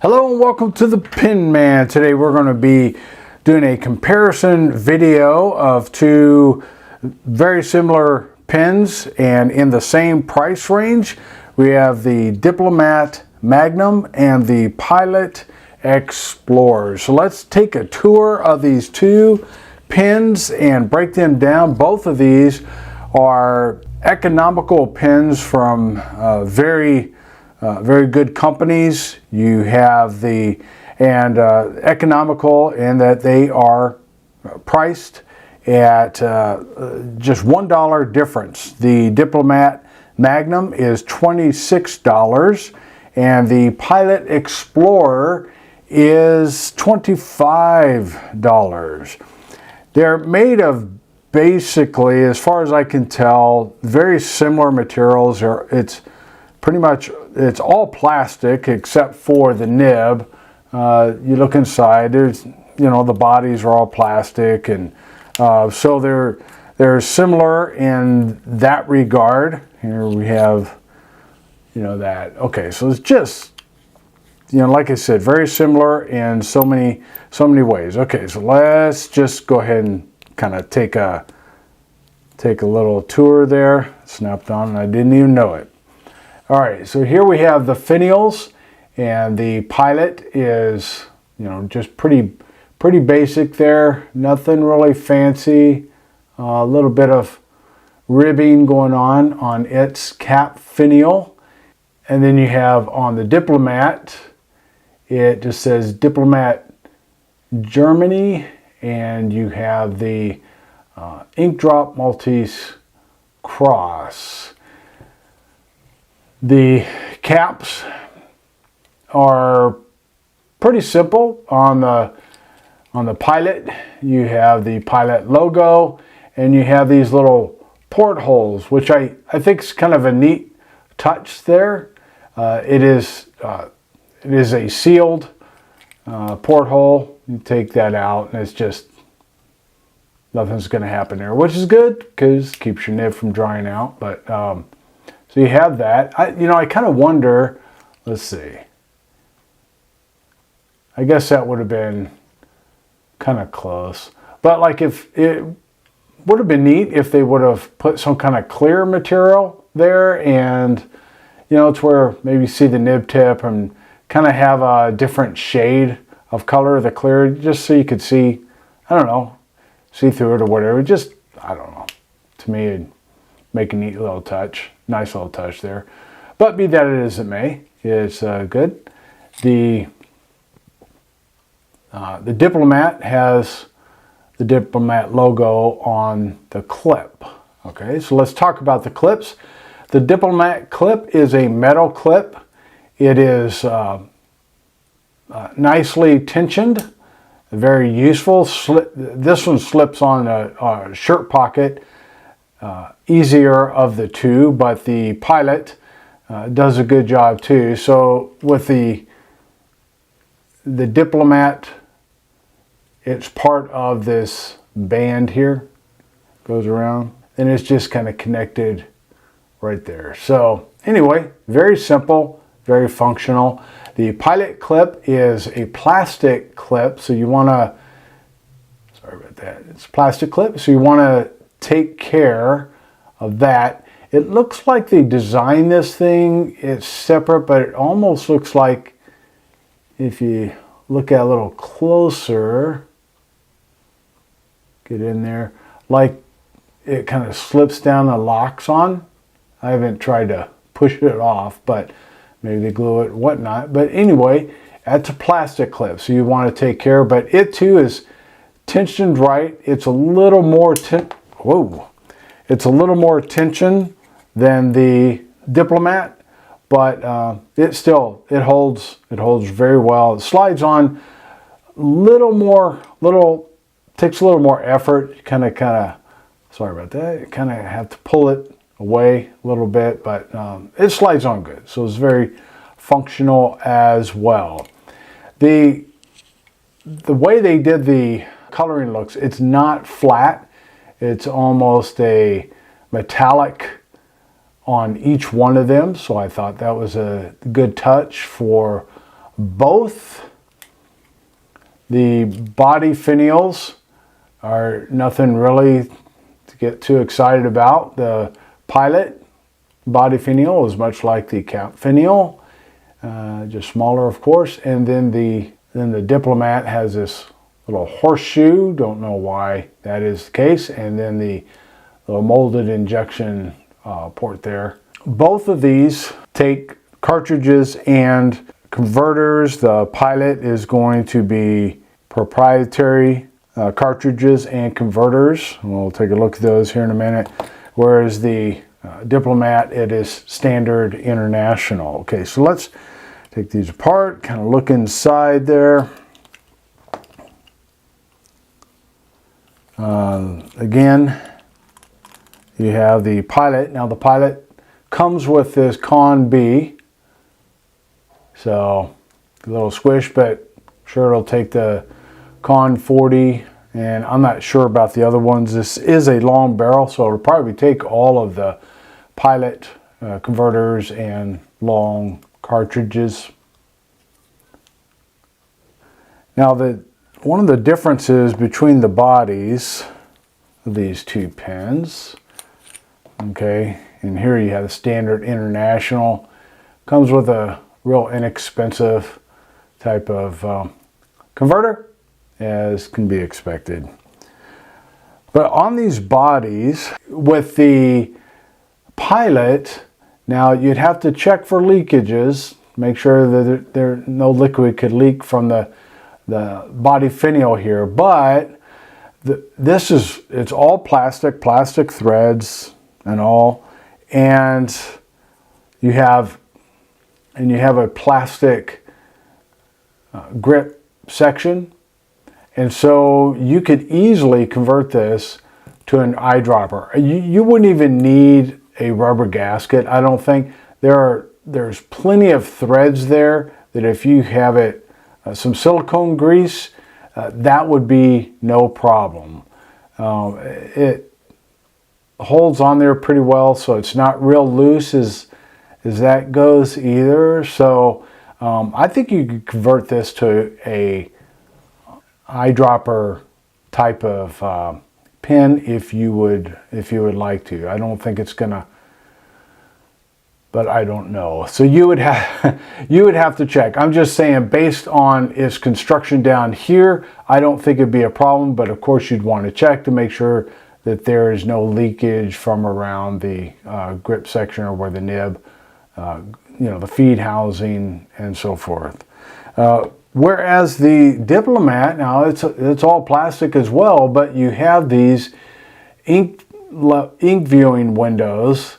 Hello and welcome to the Pin Man. Today we're going to be doing a comparison video of two very similar pins and in the same price range. We have the Diplomat Magnum and the Pilot Explorer. So let's take a tour of these two pins and break them down. Both of these are economical pins from very good companies. You have the economical in that they are priced at just $1 difference. The Diplomat Magnum is $26 and the Pilot Explorer is $25. They're made of basically, as far as I can tell, very similar materials. It's pretty much, it's all plastic except for the nib. You look inside, there's, the bodies are all plastic, and so they're similar in that regard. Here we have, that. Okay, so it's just, like I said, very similar in so many ways. Okay, so let's just go ahead and kind of take a little tour there. Snapped on and I didn't even know it. All right, so here we have the finials, and the Pilot is, just pretty basic there. Nothing really fancy. A little bit of ribbing going on its cap finial. And then you have on the Diplomat, it just says Diplomat Germany, and you have the Ink Drop Maltese Cross. The caps are pretty simple. On the Pilot, you have the Pilot logo, and you have these little portholes, which I think is kind of a neat touch there. It is a sealed porthole. You take that out, and it's just nothing's going to happen there, which is good because it keeps your nib from drying out. But so you have that. I kind of wonder, let's see. I guess that would have been kind of close. But like, if it would have been neat if they would have put some kind of clear material there, and it's where maybe you see the nib tip and kind of have a different shade of color of the clear, just so you could see, I don't know, see through it or whatever. Just, I don't know. To me, it'd make a neat little touch. Nice little touch there. But be that it as it may, it's good. The Diplomat has the Diplomat logo on the clip. Okay, so let's talk about the clips. The Diplomat clip is a metal clip. It is nicely tensioned, very useful. This one slips on a shirt pocket. Easier of the two, but the Pilot does a good job too. So with the Diplomat, it's part of this band here, goes around, and it's just kind of connected right there. So anyway, very simple, very functional. The Pilot clip is a plastic clip, so you want to, sorry about that, it's a plastic clip, so you want to take care of that. It looks like they designed this thing, it's separate, but it almost looks like, if you look at it a little closer, get in there, like it kind of slips down and locks on. I haven't tried to push it off, but maybe they glue it and whatnot. But anyway, that's a plastic clip, so you want to take care, but it too is tensioned right. It's a little more it's a little more tension than the Diplomat, but it holds very well. It slides on takes a little more effort. You kind of sorry about that. You kind of have to pull it away a little bit, but it slides on good. So it's very functional as well. The way they did the coloring looks, it's not flat. It's almost a metallic on each one of them. So I thought that was a good touch for Both the body finials are nothing really to get too excited about. The pilot body finial is much like the cap finial, just smaller, of course. And then the Diplomat has this little horseshoe. Don't know why that is the case. And then the little molded injection port there. Both of these take cartridges and converters. The pilot is going to be proprietary cartridges and converters. We'll take a look at those here in a minute. Whereas the Diplomat, it is standard international. Okay, so let's take these apart, kind of look inside there. Again, you have the pilot. Now the pilot comes with this Con B. So a little squish, but sure it'll take the Con 40, and I'm not sure about the other ones. This is a long barrel, so it'll probably take all of the pilot converters and long cartridges. Now one of the differences between the bodies of these two pens, okay, and here you have the standard international, comes with a real inexpensive type of converter, as can be expected. But on these bodies, with the pilot, now you'd have to check for leakages, make sure that there no liquid could leak from the body finial here. But it's all plastic threads and all, and you have a plastic grip section. And so you could easily convert this to an eyedropper. You wouldn't even need a rubber gasket, I don't think. There's plenty of threads there that if you have it, some silicone grease, that would be no problem. It holds on there pretty well, so it's not real loose as that goes either. So I think you could convert this to a eyedropper type of pen if you would like to. I don't think it's gonna, but I don't know. So you would have to check. I'm just saying, based on its construction down here, I don't think it'd be a problem, but of course you'd want to check to make sure that there is no leakage from around the grip section or where the nib, the feed housing and so forth. Whereas the Diplomat, now it's all plastic as well, but you have these ink viewing windows,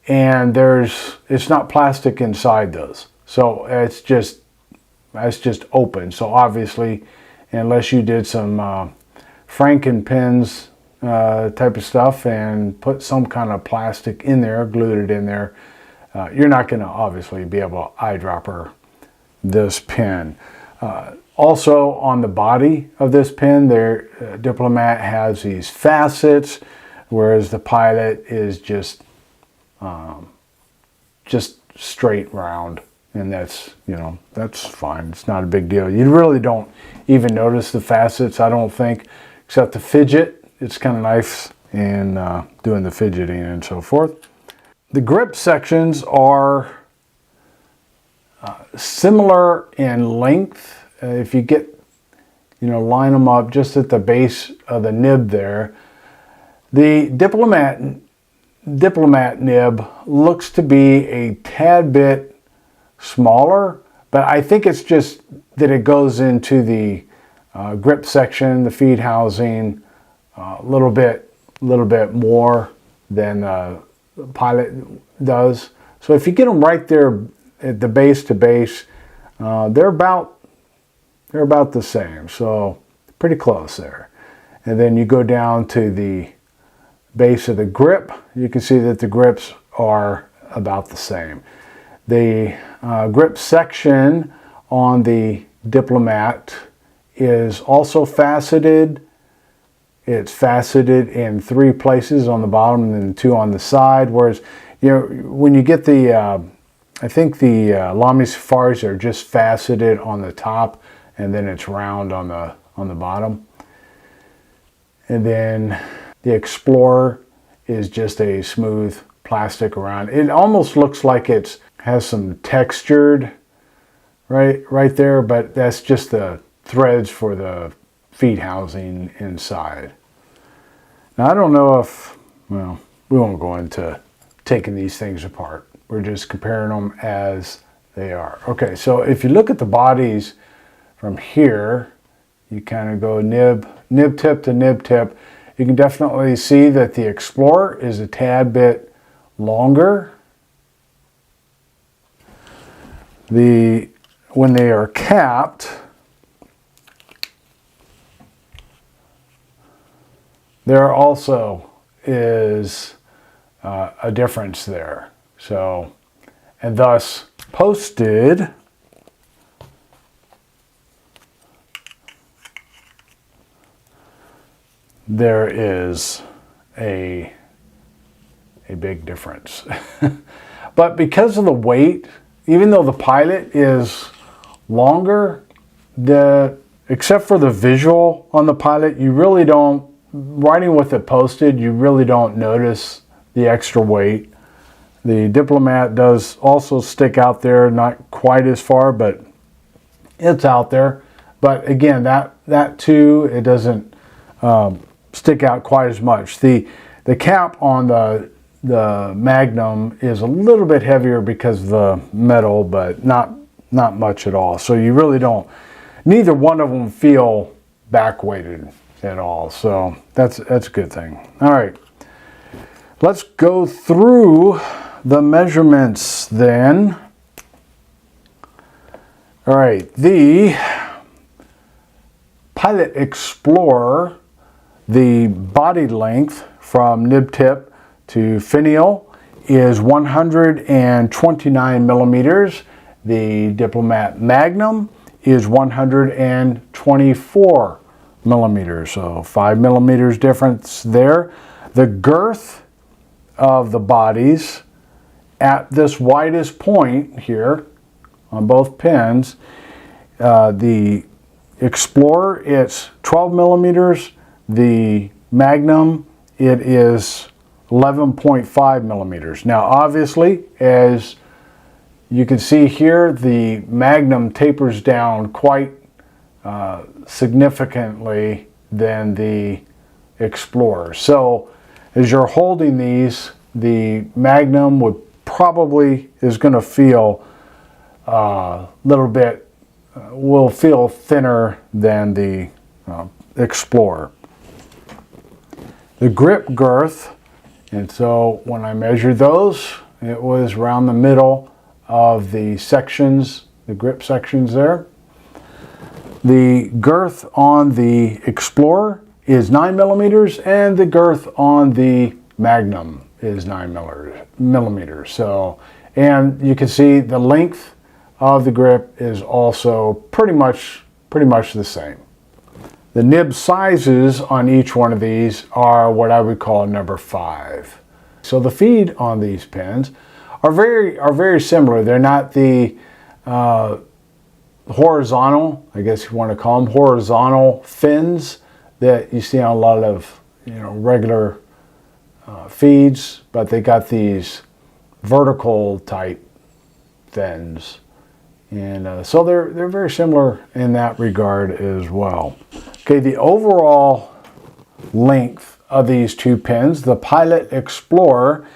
and it's not plastic inside those. So it's just open. So obviously, unless you did some Franken pens type of stuff and put some kind of plastic in there, glued it in there, you're not going to obviously be able to eyedropper this pen. Also on the body of this pen, their Diplomat has these facets, whereas the pilot is just straight round, and that's fine. It's not a big deal. You really don't even notice the facets, I don't think, except the fidget. It's kind of nice in doing the fidgeting and so forth. The grip sections are similar in length. If you line them up just at the base of the nib there, the Diplomat nib looks to be a tad bit smaller, but I think it's just that it goes into the grip section, the feed housing, a little bit more than the pilot does. So if you get them right there at the base to base, they're about the same, so pretty close there. And then you go down to the base of the grip, you can see that the grips are about the same. The grip section on the Diplomat is also faceted. It's faceted in 3 places on the bottom and then 2 on the side, whereas when you get the I think the Lamy Safaris are just faceted on the top, and then it's round on the bottom. And then the Explorer is just a smooth plastic around. It almost looks like it has some textured right there, but that's just the threads for the feet housing inside. Now I don't know if, well, we won't go into taking these things apart. We're just comparing them as they are. Okay, so if you look at the bodies from here, you kind of go nib tip to nib tip. You can definitely see that the Explorer is a tad bit longer. When they are capped, there also is a difference there. So, and thus posted, there is a big difference. But because of the weight, even though the Pilot is longer, except for the visual on the Pilot, you really don't, riding with it posted, you really don't notice the extra weight. The Diplomat does also stick out there, not quite as far, but it's out there. But again, that too, it doesn't stick out quite as much. The cap on the Magnum is a little bit heavier because of the metal, but not much at all. So you really don't, neither one of them feel back weighted at all. So that's a good thing. All right, let's go through the measurements then. All right, the Pilot Explorer, the body length from nib tip to finial is 129 millimeters. The Diplomat Magnum is 124 millimeters, so 5 millimeters difference there. The girth of the bodies at this widest point here on both pins, the Explorer, it's 12 millimeters. The Magnum, it is 11.5 millimeters. Now, obviously, as you can see here, the Magnum tapers down quite significantly than the Explorer. So, as you're holding these, the Magnum is going to feel a little bit, will feel thinner than the Explorer. The grip girth, and so when I measured those, it was around the middle of the sections, the grip sections there. The girth on the Explorer is 9 millimeters, and the girth on the Magnum is 9 millimeters. So, and you can see the length of the grip is also pretty much the same. The nib sizes on each one of these are what I would call number 5. So the feed on these pins are very similar. They're not the horizontal, I guess you want to call them, horizontal fins that you see on a lot of regular feeds, but they got these vertical type fins. And so they're very similar in that regard as well. Okay, the overall length of these two pins, the Pilot Explorer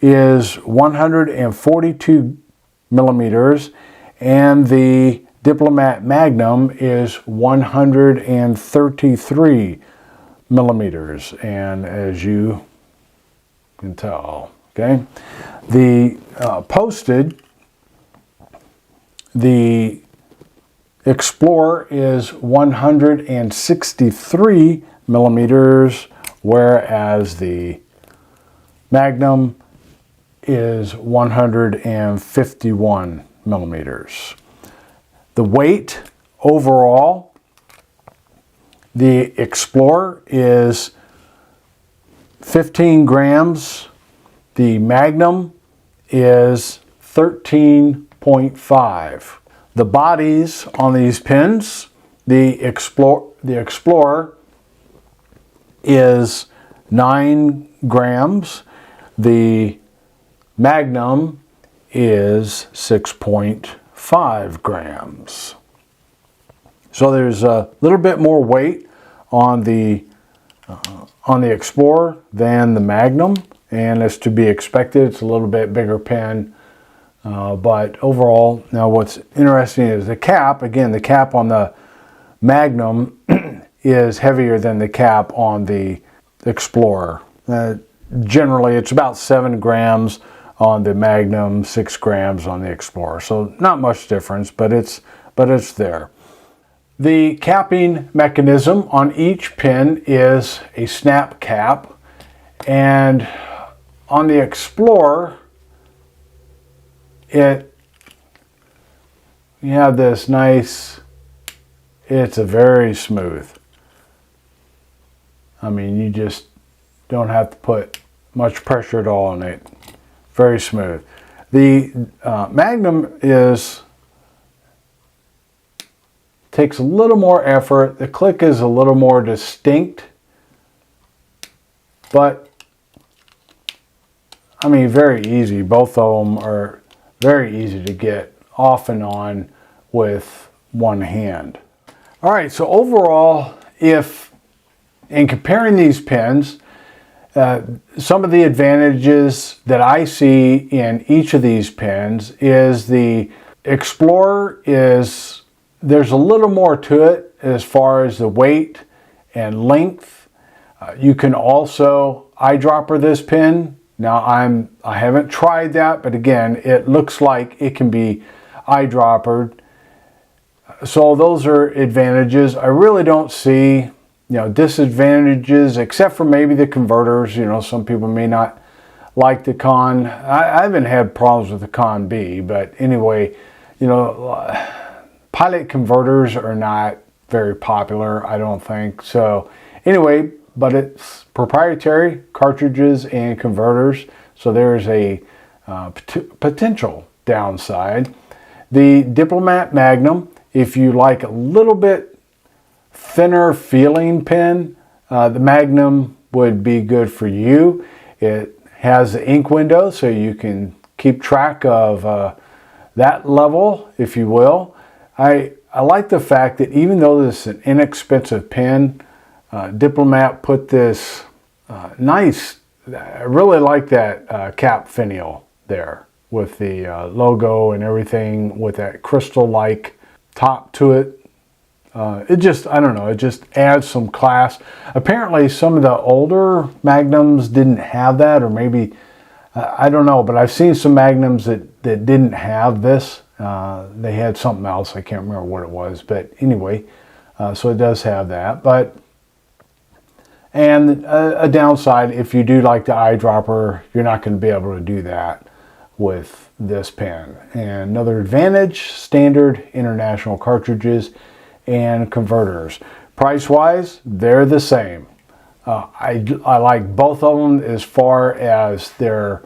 is 142 millimeters, and the Diplomat Magnum is 133 millimeters. And as you can tell, okay, the posted, the Explorer is 163 millimeters, whereas the Magnum is 151 millimeters. The weight overall, the Explorer is 15 grams. The Magnum is 13.5. The bodies on these pens, the Explorer is 9 grams. The Magnum is 6.5 grams. So there's a little bit more weight on the Explorer than the Magnum, and as to be expected, it's a little bit bigger pen. But overall, now what's interesting is the cap. Again, the cap on the Magnum is heavier than the cap on the Explorer. Generally, it's about 7 grams on the Magnum, 6 grams on the Explorer. So not much difference, but it's there. The capping mechanism on each pen is a snap cap, and on the Explorer, you have this nice, it's a very smooth. I mean, you just don't have to put much pressure at all on it. Very smooth. The Magnum takes a little more effort. The click is a little more distinct, but I mean, very easy. Both of them are very easy to get off and on with one hand. All right, so overall, if in comparing these pens, some of the advantages that I see in each of these pens is the Explorer there's a little more to it as far as the weight and length. You can also eyedropper this pen. Now I haven't tried that, but again, it looks like it can be eyedroppered. So those are advantages. I really don't see disadvantages, except for maybe the converters. Some people may not like the Con. I haven't had problems with the Con B, but anyway, pilot converters are not very popular, I don't think. So anyway, but it's proprietary cartridges and converters, so there's a potential downside. The Diplomat Magnum, if you like a little bit thinner feeling pen, the Magnum would be good for you. It has the ink window, so you can keep track of that level, if you will. I like the fact that even though this is an inexpensive pen, Diplomat put this nice, I really like that cap finial there with the logo and everything, with that crystal-like top to it. It just adds some class. Apparently some of the older Magnums didn't have that, or maybe, I don't know, but I've seen some Magnums that didn't have this. They had something else, I can't remember what it was, but anyway, so it does have that. And a downside, if you do like the eyedropper, you're not going to be able to do that with this pen. And another advantage, standard international cartridges and converters. Price-wise, they're the same. I like both of them as far as the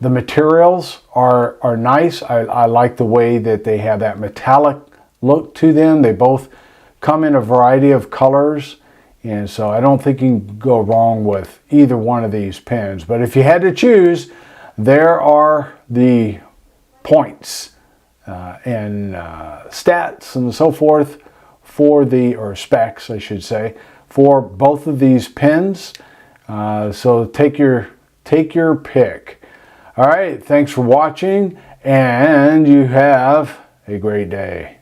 materials are nice. I like the way that they have that metallic look to them. They both come in a variety of colors, and so I don't think you can go wrong with either one of these pens. But if you had to choose, there are the points and stats and so forth or specs, I should say, for both of these pens. So take your pick. All right, thanks for watching, and you have a great day.